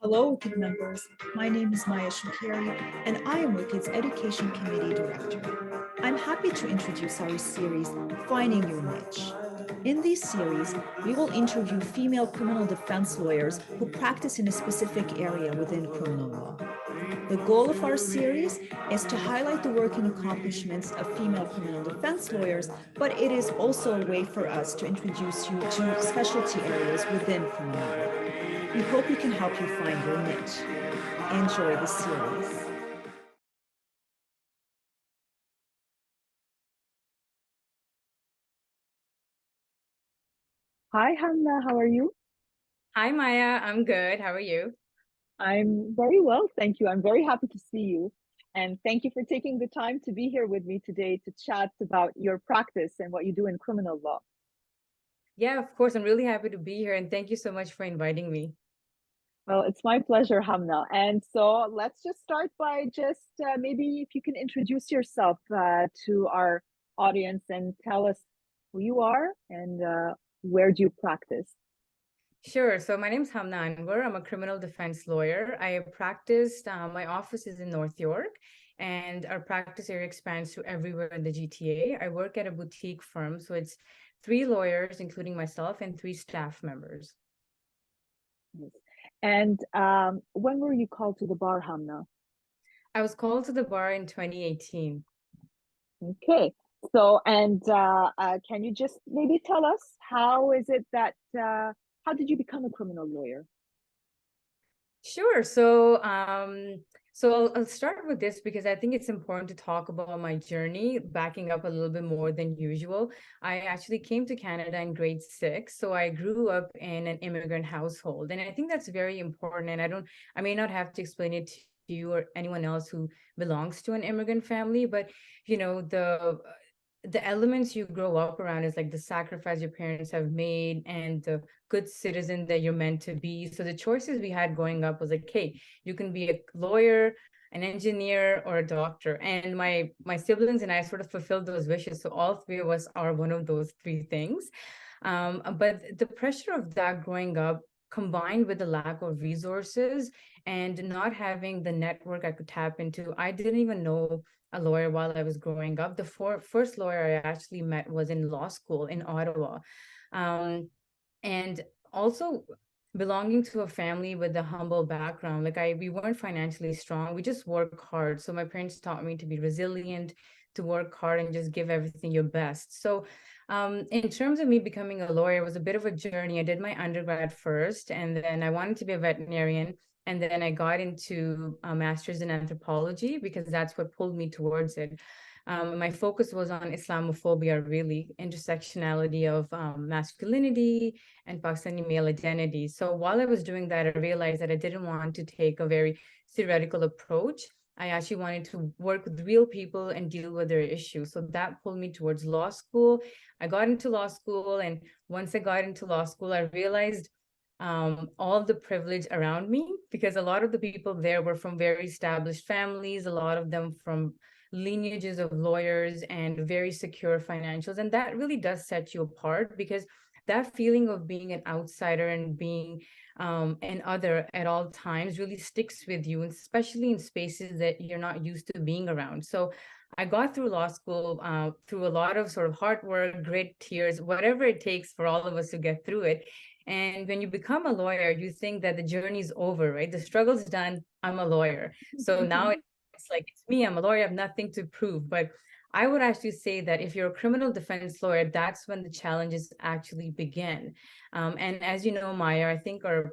Hello, WiCCD members. My name is Maya Shukeri, and I am WiCCD's Education Committee Director. I'm happy to introduce our series, Finding Your Niche. In this series, we will interview female criminal defense lawyers who practice in a specific area within criminal law. The goal of our series is to highlight the work and accomplishments of female criminal defense lawyers, but it is also a way for us to introduce you to specialty areas within criminal law. We hope we can help you find your niche. Enjoy the series. Hi, Hamna. How are you? Hi, Maya. I'm good. How are you? I'm very well, thank you. I'm very happy to see you. And thank you for taking the time to be here with me today to chat about your practice and what you do in criminal law. Yeah, of course. I'm really happy to be here, and thank you so much for inviting me. Well, it's my pleasure, Hamna. And so let's just start by just maybe if you can introduce yourself to our audience and tell us who you are and where do you practice? Sure. So my name's Hamna Anwar. I'm a criminal defense lawyer. I practiced, my office is in North York, and our practice area expands to everywhere in the GTA. I work at a boutique firm, so it's three lawyers, including myself, and three staff members. Yes. And when were you called to the bar, Hamna? I was called to the bar in 2018. Okay. So, and can you just maybe tell us how is it that how did you become a criminal lawyer? Sure. So I'll start with this because I think it's important to talk about my journey, backing up a little bit more than usual. I actually came to Canada in grade six, so I grew up in an immigrant household, and I think that's very important. And I may not have to explain it to you or anyone else who belongs to an immigrant family, but the elements you grow up around is like the sacrifice your parents have made and the good citizen that you're meant to be. So the choices we had growing up was like, hey, you can be a lawyer, an engineer, or a doctor. And my siblings and I sort of fulfilled those wishes. So all three of us are one of those three things. But the pressure of that growing up combined with the lack of resources and not having the network I could tap into, I didn't even know a lawyer while I was growing up. The first lawyer I actually met was in law school in Ottawa. Um, and also belonging to a family with a humble background, we weren't financially strong. We just work hard. So my parents taught me to be resilient, to work hard and just give everything your best. So in terms of me becoming a lawyer, it was a bit of a journey. I did my undergrad first, and then I wanted to be a veterinarian. And then I got into a master's in anthropology because that's what pulled me towards it. My focus was on Islamophobia, really, intersectionality of masculinity and Pakistani male identity. So while I was doing that, I realized that I didn't want to take a very theoretical approach. I actually wanted to work with real people and deal with their issues. So that pulled me towards law school. I got into law school, and once I got into law school, I realized all the privilege around me because a lot of the people there were from very established families, a lot of them from lineages of lawyers and very secure financials. And that really does set you apart because that feeling of being an outsider and being an other at all times really sticks with you, especially in spaces that you're not used to being around. So I got through law school through a lot of sort of hard work, grit, tears, whatever it takes for all of us to get through it. And when you become a lawyer, you think that the journey's over, right? The struggle's done. I'm a lawyer. So now it's like, it's me, I'm a lawyer, I have nothing to prove. But I would actually say that if you're a criminal defense lawyer, that's when the challenges actually begin. And as you know, Maya, I think our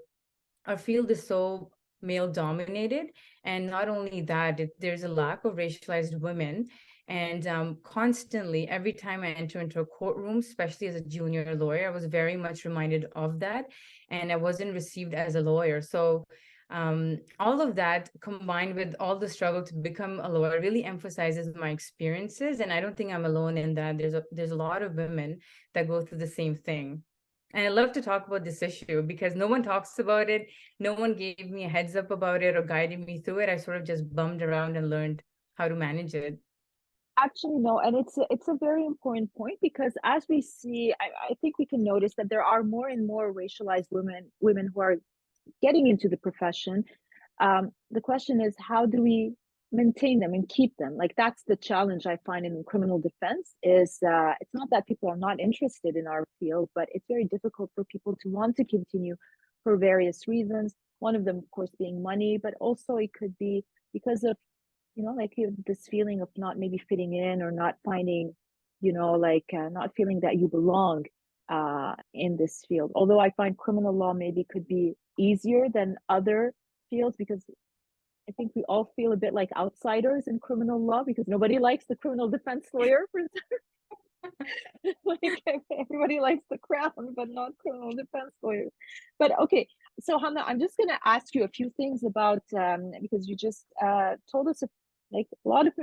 field is so male dominated, and not only that, there's a lack of racialized women. And constantly, every time I enter into a courtroom, especially as a junior lawyer, I was very much reminded of that, and I wasn't received as a lawyer. So all of that combined with all the struggle to become a lawyer really emphasizes my experiences, and I don't think I'm alone in that. There's a lot of women that go through the same thing. And I love to talk about this issue because no one talks about it. No one gave me a heads up about it or guided me through it. I sort of just bummed around and learned how to manage it. Actually, no, and it's a very important point because as we see, I think we can notice that there are more and more racialized women who are getting into the profession, the question is, how do we maintain them and keep them? Like, that's the challenge I find in criminal defense is it's not that people are not interested in our field, but it's very difficult for people to want to continue for various reasons. One of them, of course, being money, but also it could be because of, like this feeling of not maybe fitting in or not finding, like not feeling that you belong in this field. Although I find criminal law maybe could be easier than other fields, because I think we all feel a bit like outsiders in criminal law because nobody likes the criminal defense lawyer. Like everybody likes the crown, but not criminal defense lawyers. But okay, so Hamna, I'm just going to ask you a few things about because you just told us like a lot of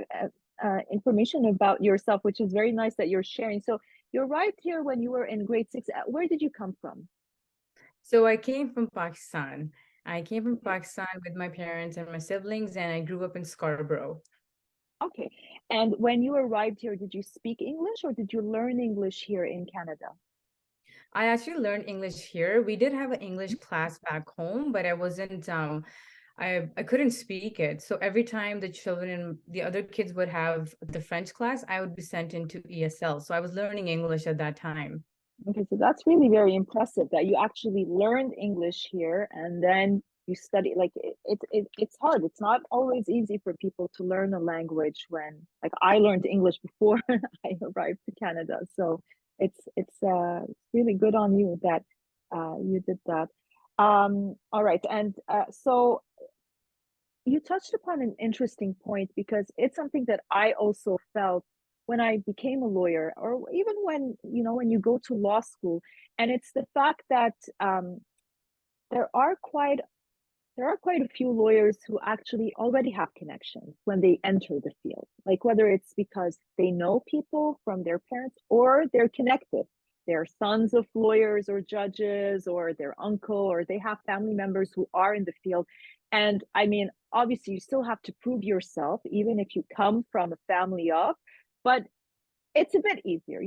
information about yourself, which is very nice that you're sharing. So you arrived here when you were in grade 6. Where did you come from? So I came from Pakistan. I came from Pakistan with my parents and my siblings, and I grew up in Scarborough. Okay. And when you arrived here, did you speak English or did you learn English here in Canada? I actually learned English here. We did have an English class back home, but I wasn't I couldn't speak it. So every time the children, the other kids would have the French class, I would be sent into ESL. So I was learning English at that time. Okay, so that's really very impressive that you actually learned English here and then you study. Like it's hard. It's not always easy for people to learn a language when, like, I learned English before I arrived to Canada. So it's really good on you that you did that. All right, and so you touched upon an interesting point because it's something that I also felt when I became a lawyer, or even when when you go to law school, and it's the fact that there are quite there are quite a few lawyers who actually already have connections when they enter the field, like whether it's because they know people from their parents or they're connected. They're sons of lawyers or judges, or their uncle, or they have family members who are in the field. And I mean, obviously, you still have to prove yourself, even if you come from a family of, but it's a bit easier.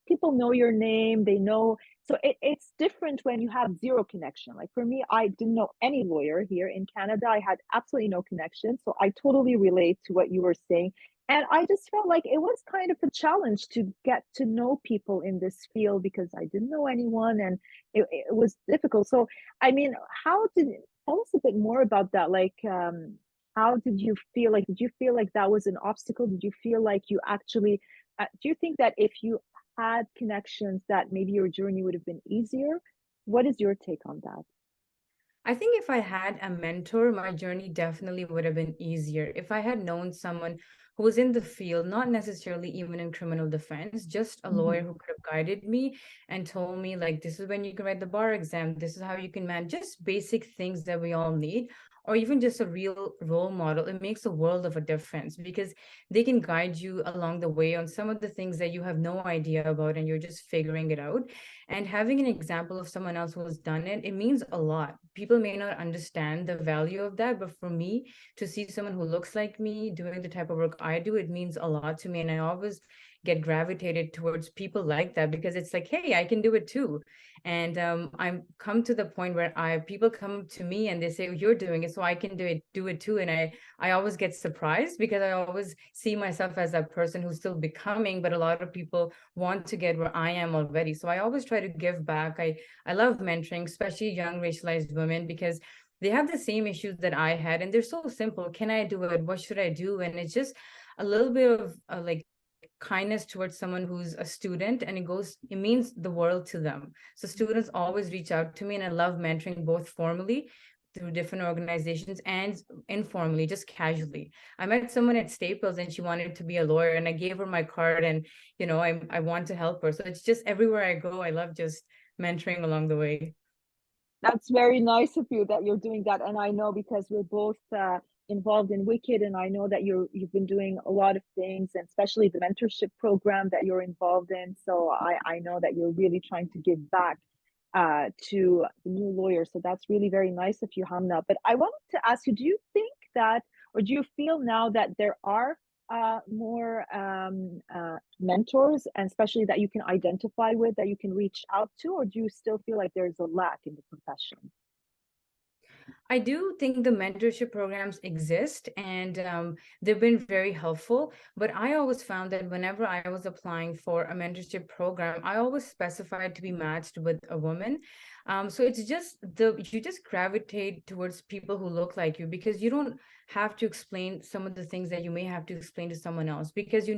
People know your name, they know. So it's different when you have zero connection. Like for me, I didn't know any lawyer here in Canada. I had absolutely no connection. So I totally relate to what you were saying. And I just felt like it was kind of a challenge to get to know people in this field because I didn't know anyone, and it was difficult. So I mean, tell us a bit more about that? Like how did you feel? Like, did you feel like that was an obstacle? Did you feel like you actually do you think that if you had connections that maybe your journey would have been easier? What is your take on that? I think if I had a mentor, my journey definitely would have been easier. If I had known someone who was in the field, not necessarily even in criminal defense, just a lawyer Mm-hmm. who could have guided me and told me, like, this is when you can write the bar exam, this is how you can manage, just basic things that we all need, or even just a real role model, it makes a world of a difference because they can guide you along the way on some of the things that you have no idea about and you're just figuring it out. And having an example of someone else who has done it, it means a lot. People may not understand the value of that, but for me to see someone who looks like me doing the type of work I do, it means a lot to me. And I always get gravitated towards people like that because it's like, hey, I can do it too. And I'm come to the point where I people come to me and they say, oh, you're doing it, so I can do it too. And I always get surprised because I always see myself as that person who's still becoming, but a lot of people want to get where I am already. So I always try to give back. I love mentoring, especially young racialized women, because they have the same issues that I had, and they're so simple. Can I do it? What should I do? And it's just a little bit of like kindness towards someone who's a student, and it means the world to them. So students always reach out to me, and I love mentoring both formally through different organizations and informally, just casually. I met someone at Staples and she wanted to be a lawyer, and I gave her my card, and I want to help her. So it's just everywhere I go, I love just mentoring along the way. That's very nice of you that you're doing that. And I know because we're both involved in WiCCD, and I know that you've been doing a lot of things, and especially the mentorship program that you're involved in. So I know that you're really trying to give back to the new lawyers. So that's really very nice of you, Hamna. But I wanted to ask you, do you think that, or do you feel now that there are more mentors, and especially that you can identify with, that you can reach out to, or do you still feel like there's a lack in the profession? I do think the mentorship programs exist, and they've been very helpful. But I always found that whenever I was applying for a mentorship program, I always specified to be matched with a woman. So it's just you just gravitate towards people who look like you, because you don't have to explain some of the things that you may have to explain to someone else, because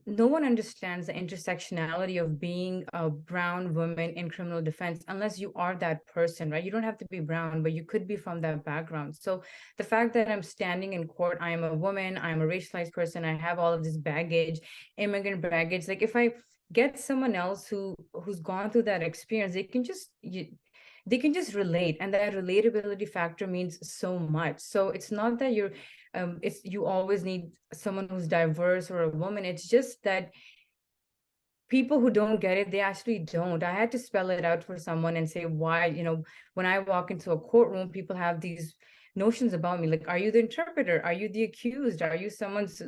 no one understands the intersectionality of being a brown woman in criminal defense unless you are that person, right? You don't have to be brown, but you could be from that background. So the fact that I'm standing in court, I am a woman, I'm a racialized person, I have all of this baggage, immigrant baggage. Like if I get someone else who's gone through that experience, they can just relate, and that relatability factor means so much. So it's not that you always need someone who's diverse or a woman. It's just that people who don't get it, they actually don't. I had to spell it out for someone and say why, when I walk into a courtroom, people have these notions about me, like, are you the interpreter, are you the accused, are you someone's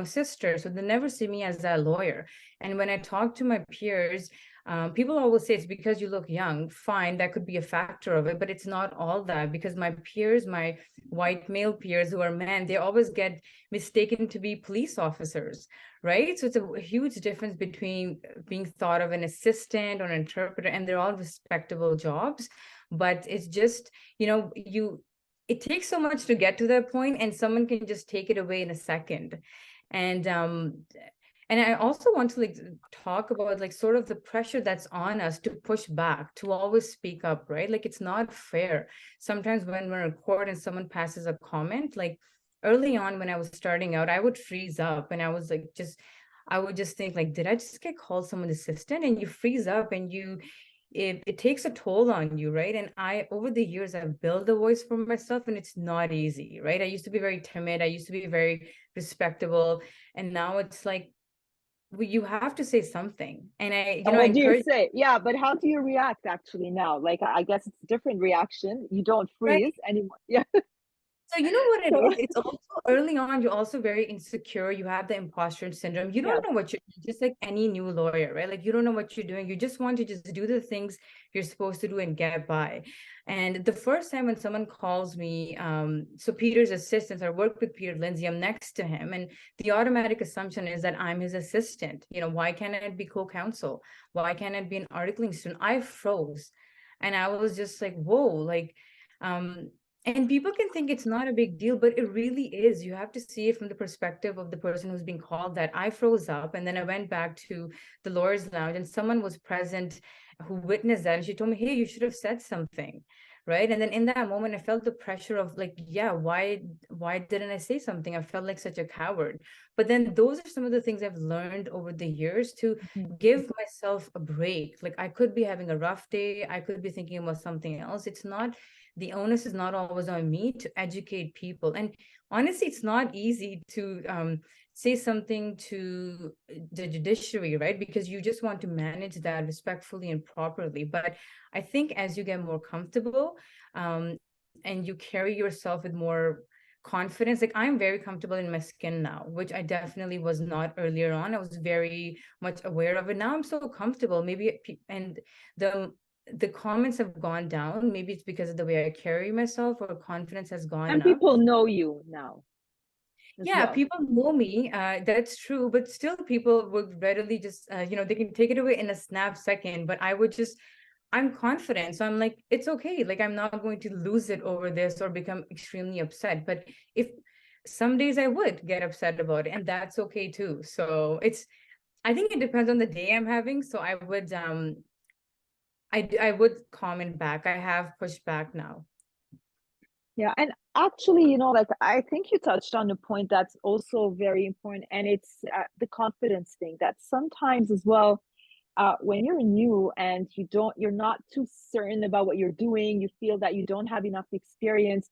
sister? So they never see me as a lawyer. And when I talk to my peers, people always say it's because you look young. Fine, that could be a factor of it, but it's not all that, because my peers, my white male peers who are men, they always get mistaken to be police officers, right? So it's a huge difference between being thought of an assistant or an interpreter, and they're all respectable jobs. But it's just, it takes so much to get to that point, and someone can just take it away in a second. And I also want to talk about sort of the pressure that's on us to push back, to always speak up, right? Like it's not fair. Sometimes when we're in court and someone passes a comment, like early on when I was starting out, I would freeze up, and I would just think like, did I just get called someone's assistant? And you freeze up, and it takes a toll on you, right? And over the years, I've built a voice for myself, and it's not easy, right? I used to be very timid. I used to be very respectable. And now it's like, you have to say something. And And what do you say? Yeah, but how do you react actually now? Like, I guess it's a different reaction. You don't right. freeze anymore. Yeah. So you know what it So, is? It's also early on, you're also very insecure. You have the imposter syndrome. You don't yes. know what you're doing, just like any new lawyer, right? Like you don't know what you're doing. You just want to just do the things you're supposed to do and get by. And the first time when someone calls me, so Peter's assistant, I work with Peter Lindsay, I'm next to him. And the automatic assumption is that I'm his assistant. Why can't it be co-counsel? Why can't it be an articling student? I froze. And I was just like, whoa, and people can think it's not a big deal, but it really is. You have to see it from the perspective of the person who's being called that. I froze up, and then I went back to the lawyer's lounge, and someone was present who witnessed that. And she told me, hey, you should have said something. Right. And then in that moment, I felt the pressure of like, yeah, why didn't I say something? I felt like such a coward. But then those are some of the things I've learned over the years to give myself a break. Like I could be having a rough day. I could be thinking about something else. The onus is not always on me to educate people. And honestly, it's not easy to say something to the judiciary, right? Because you just want to manage that respectfully and properly. But I think as you get more comfortable and you carry yourself with more confidence, like I'm very comfortable in my skin now, which I definitely was not earlier on. I was very much aware of it. Now I'm so comfortable. And the comments have gone down. Maybe it's because of the way I carry myself, or confidence has gone And up. people know you now. Yeah, Well. people know me. That's true. But still, people would readily just, they can take it away in a snap second. But I'm confident. So I'm like, it's okay. Like, I'm not going to lose it over this or become extremely upset. But if some days I would get upset about it, and that's okay too. So I think it depends on the day I'm having. So I would comment back. I have pushed back now. Yeah, and actually, like I think you touched on a point that's also very important, and it's the confidence thing. That sometimes as well, when you're new and you're not too certain about what you're doing, you feel that you don't have enough experience.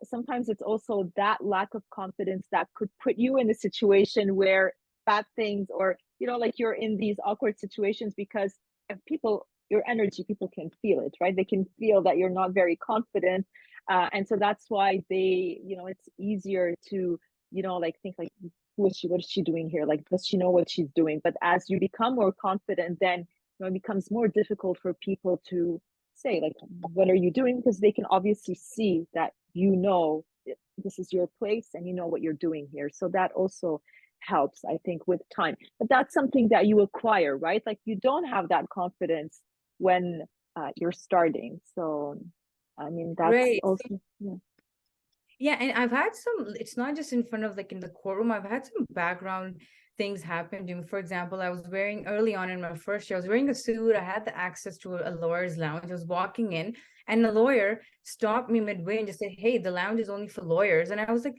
Sometimes it's also that lack of confidence that could put you in a situation where bad things, or like you're in these awkward situations because of your energy, people can feel it, right? They can feel that you're not very confident. And so that's why it's easier to, like think like, what is she doing here? Like, does she know what she's doing? But as you become more confident, then it becomes more difficult for people to say, like, what are you doing? Because they can obviously see that this is your place and you know what you're doing here. So that also helps, I think, with time. But that's something that you acquire, right? Like you don't have that confidence when you're starting. So, I mean, that's Right. also, yeah. Yeah, and I've had some, it's not just in front of like in the courtroom, I've had some background things happen to me. For example, I was wearing early on in my first year, I was wearing a suit, I had the access to a lawyer's lounge. I was walking in and the lawyer stopped me midway and just said, "Hey, the lounge is only for lawyers." And I was like,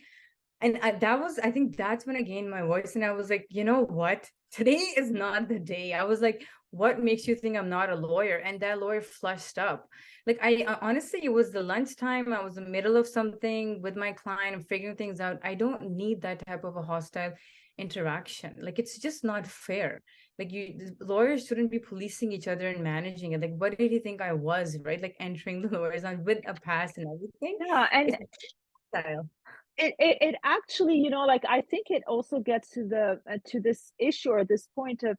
I think that's when I gained my voice. And I was like, you know what? Today is not the day. I was like, what makes you think I'm not a lawyer? And that lawyer flushed up. Like, honestly, it was the lunchtime. I was in the middle of something with my client and figuring things out. I don't need that type of a hostile interaction. Like, it's just not fair. Like, lawyers shouldn't be policing each other and managing it. Like, what did he think I was, right? Like, entering the lawyers on with a pass and everything. Yeah, and It's style. it actually, like I think it also gets to the to this issue or this point of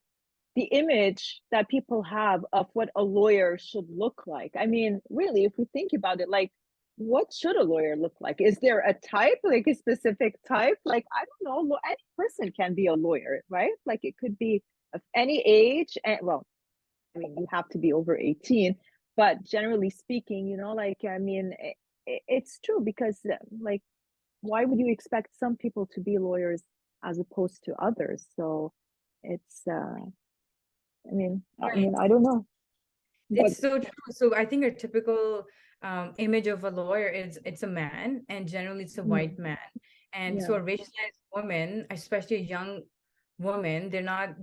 the image that people have of what a lawyer should look like. I mean, really, if we think about it, like, what should a lawyer look like? Is there a type, like a specific type? Like, I don't know, any person can be a lawyer, right? Like, it could be of any age. And well, I mean, you have to be over 18, but generally speaking, like, I mean, it's true because, like, why would you expect some people to be lawyers as opposed to others? So it's, I don't know. But It's so true. So I think a typical image of a lawyer is it's a man, and generally it's a white man. And so yeah. a racialized woman, especially a young woman, they're not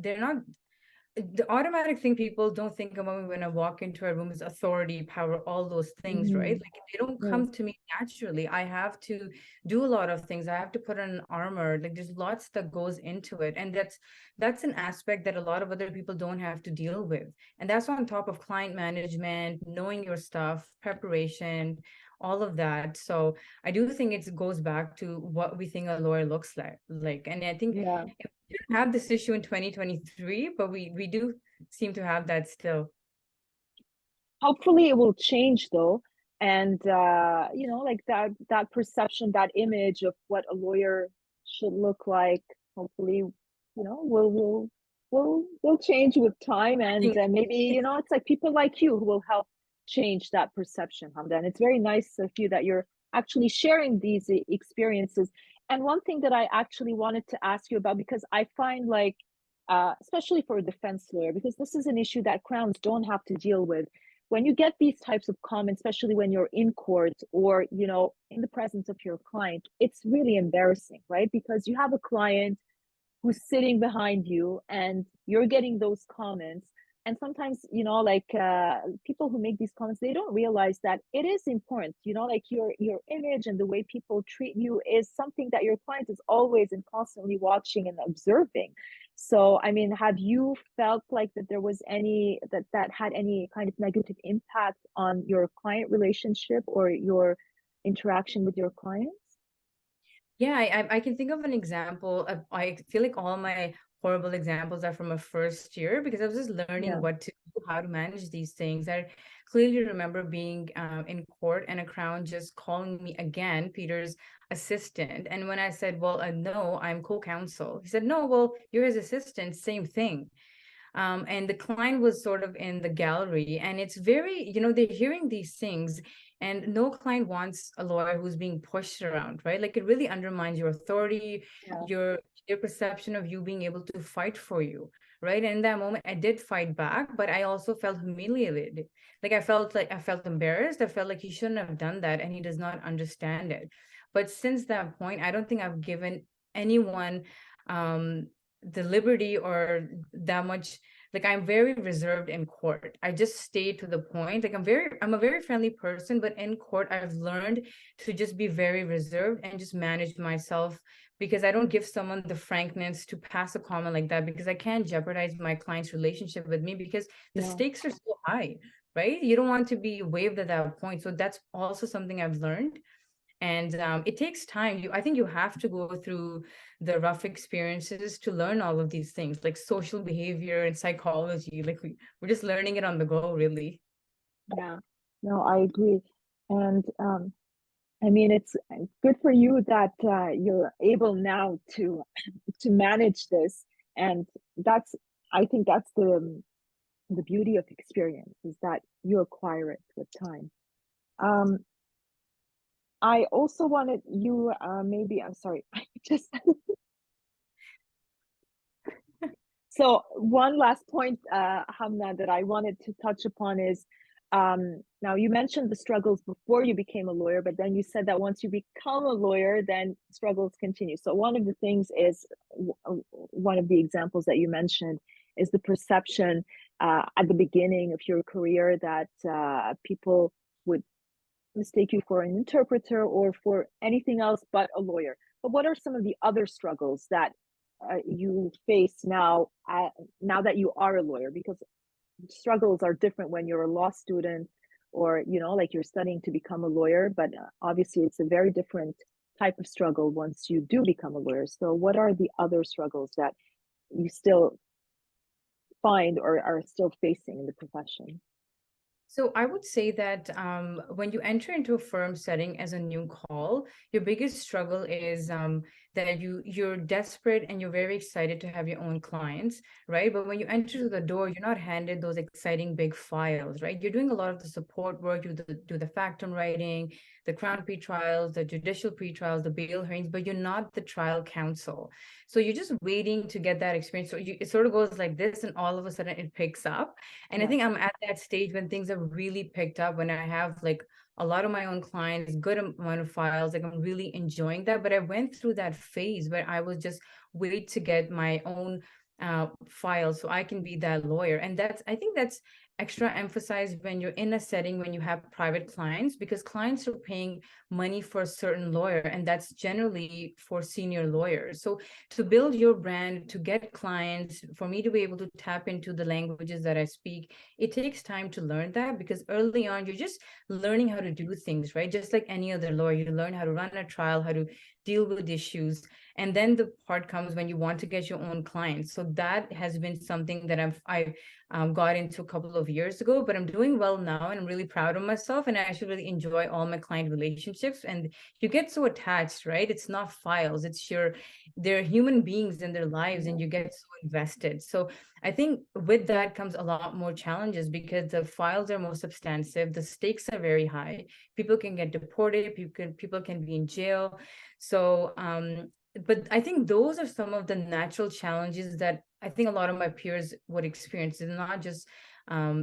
the automatic thing people don't think about me when I walk into a room is authority, power, all those things, right? Mhm. Like they don't Yes. come to me naturally. I have to do a lot of things. I have to put on armor. Like there's lots that goes into it. And that's an aspect that a lot of other people don't have to deal with. And that's on top of client management, knowing your stuff, preparation, all of that. So I do think it goes back to what we think a lawyer looks like. And I think Yeah. we don't have this issue in 2023, but we do seem to have that still. Hopefully it will change though. And like that perception, that image of what a lawyer should look like, hopefully, will change with time. I And think maybe, it's like people like you who will help change that perception, Hamda. And it's very nice of you that you're actually sharing these experiences. And one thing that I actually wanted to ask you about, because I find like, especially for a defense lawyer, because this is an issue that crowns don't have to deal with. When you get these types of comments, especially when you're in court or, in the presence of your client, it's really embarrassing, right? Because you have a client who's sitting behind you and you're getting those comments. And sometimes, like people who make these comments, they don't realize that it is important, like your image and the way people treat you is something that your client is always and constantly watching and observing. So, I mean, have you felt like that there was that had any kind of negative impact on your client relationship or your interaction with your clients? Yeah, I can think of an example of, I feel like all my horrible examples are from a first year because I was just learning Yeah. what to do, how to manage these things. I clearly remember being in court and a crown just calling me again, Peter's assistant. And when I said, well, no, I'm co-counsel, he said, no, well, you're his assistant, same thing. And the client was sort of in the gallery, and it's very, they're hearing these things, and no client wants a lawyer who's being pushed around, right? Like it really undermines your authority, Yeah. your perception of you being able to fight for you, right? And in that moment I did fight back, but I also felt humiliated. Like I felt embarrassed. I felt like he shouldn't have done that and he does not understand it. But since that point, I don't think I've given anyone the liberty or that much. Like I'm very reserved in court. I just stay to the point. Like I'm a very friendly person, but in court I've learned to just be very reserved and just manage myself, because I don't give someone the frankness to pass a comment like that, because I can't jeopardize my client's relationship with me, because the Yeah. stakes are so high, right? You don't want to be waived at that point. So that's also something I've learned. And it takes time. I think you have to go through the rough experiences to learn all of these things, like social behavior and psychology. Like we're just learning it on the go, really. Yeah. No, I agree. And I mean, it's good for you that you're able now to manage this. And that's, I think that's the beauty of experience, is that you acquire it with time. Um, I also wanted you, maybe, I'm sorry, I just, so one last point, Hamna, that I wanted to touch upon is, now you mentioned the struggles before you became a lawyer, but then you said that once you become a lawyer, then struggles continue. So one of the things is, one of the examples that you mentioned is the perception at the beginning of your career that people would mistake you for an interpreter or for anything else but a lawyer. But what are some of the other struggles that you face now, now that you are a lawyer? Because struggles are different when you're a law student, or like you're studying to become a lawyer. But obviously, it's a very different type of struggle once you do become a lawyer. So, what are the other struggles that you still find or are still facing in the profession? So I would say that when you enter into a firm setting as a new call, your biggest struggle is that you're desperate and you're very excited to have your own clients, right? But when you enter the door, you're not handed those exciting big files, right? You're doing a lot of the support work, do the factum writing, the crown pre-trials, the judicial pre-trials, the bail hearings, but you're not the trial counsel. So you're just waiting to get that experience. So it sort of goes like this, and all of a sudden it picks up. And I Yeah. think I'm at that stage when things have really picked up, when I have like a lot of my own clients, good amount of files, like I'm really enjoying that. But I went through that phase where I was just wait to get my own files so I can be that lawyer. And I think that's extra emphasized when you're in a setting when you have private clients, because clients are paying money for a certain lawyer, and that's generally for senior lawyers. So to build your brand, to get clients, for me to be able to tap into the languages that I speak, it takes time to learn that, because early on, you're just learning how to do things, right? Just like any other lawyer, you learn how to run a trial, how to deal with issues. And then the part comes when you want to get your own clients. So that has been something that I got into a couple of years ago, but I'm doing well now and I'm really proud of myself. And I actually really enjoy all my client relationships. And you get so attached, right? It's not files, they're human beings in their lives, and you get so invested. So I think with that comes a lot more challenges, because the files are more substantive, the stakes are very high. People can get deported, people can be in jail. So but I think those are some of the natural challenges that I think a lot of my peers would experience. It's not just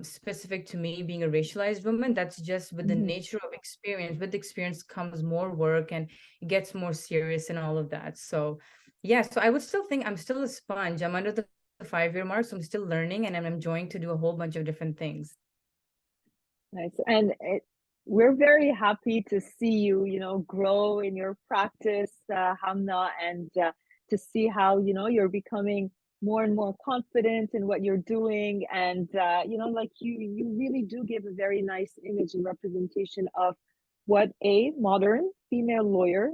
specific to me being a racialized woman. That's just with the Mm-hmm. nature of experience. With experience comes more work, and it gets more serious and all of that. So, yeah, so I would still think I'm still a sponge. I'm under the 5-year mark, so I'm still learning, and I'm enjoying to do a whole bunch of different things. Nice. And we're very happy to see you, grow in your practice, Hamna, and to see how, you're becoming more and more confident in what you're doing. And, like you really do give a very nice image and representation of what a modern female lawyer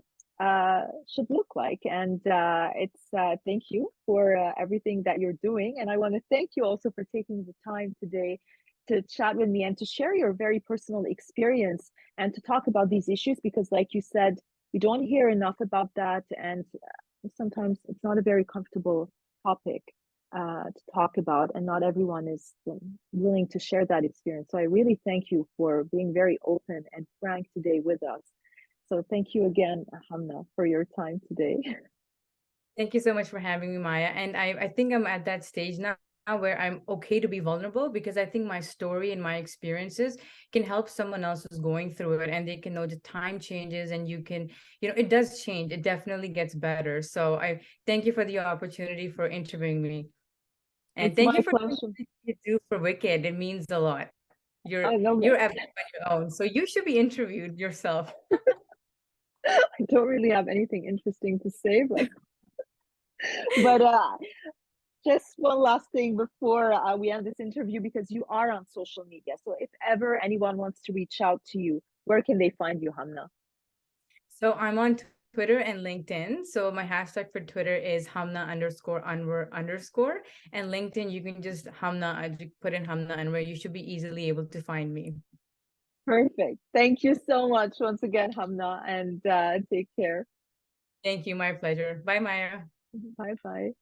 should look like. And thank you for everything that you're doing. And I want to thank you also for taking the time today to chat with me and to share your very personal experience and to talk about these issues, because like you said, we don't hear enough about that, and sometimes it's not a very comfortable topic to talk about, and not everyone is willing to share that experience. So I really thank you for being very open and frank today with us. So thank you again, Hamna, for your time today. Thank you so much for having me, Maya. And I think I'm at that stage now where I'm okay to be vulnerable, because I think my story and my experiences can help someone else who's going through it, and they can know the time changes, and it does change. It definitely gets better. So I thank you for the opportunity for interviewing me. And It's thank my you for doing pleasure. what you do for WiCCD. It means a lot. You're I know you're epic on your own. So you should be interviewed yourself. I don't really have anything interesting to say, but just one last thing before we end this interview, because you are on social media. So if ever anyone wants to reach out to you, where can they find you, Hamna? So I'm on Twitter and LinkedIn. So my hashtag for Twitter is Hamna_Anwar_. And LinkedIn, you can just put in Hamna Anwar. You should be easily able to find me. Perfect. Thank you so much once again, Hamna, and take care. Thank you. My pleasure. Bye, Maya. Bye bye.